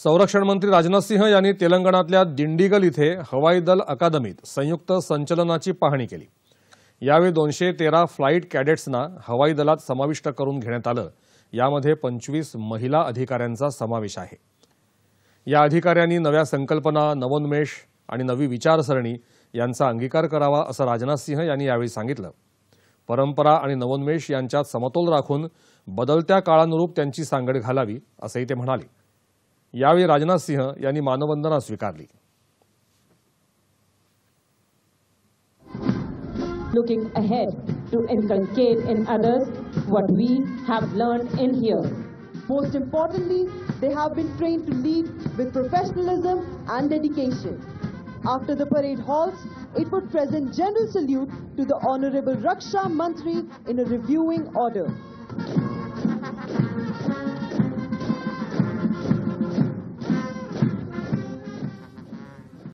संरक्षण मंत्री राजनाथ सिंह यांनी तेलंगणातल्या दिंडीगल इथे हवाई दल अकादमीत संयुक्त संचलनाची पाहणी केली। यावेळी 213 फ्लाइट कॅडेट्सना हवाई दलात समाविष्ट करून घेण्यात आलं। यामध्ये 25 महिला अधिकाऱ्यांचा समावेश आहे। या अधिकाऱ्यांनी नव्या संकल्पना, नवोन्मेष आणि नवी विचारसरणी यांचा अंगीकार करावा असं राजनाथ सिंह यांनी यावेळी सांगितलं। परंपरा आणि नवोन्मेष यांच्यात समतोल राखून बदलत्या काळानुरूप त्यांची सांगड घालावी असंही ते म्हणाले। यावेळी राजनाथ सिंह यांनी मानवंदना स्वीकारली। Looking ahead to inculcate in others what we have learned in here. Most importantly, they have been trained to lead with professionalism and dedication. After the parade halts, it would present general salute to the Honorable Raksha Mantri in a reviewing order.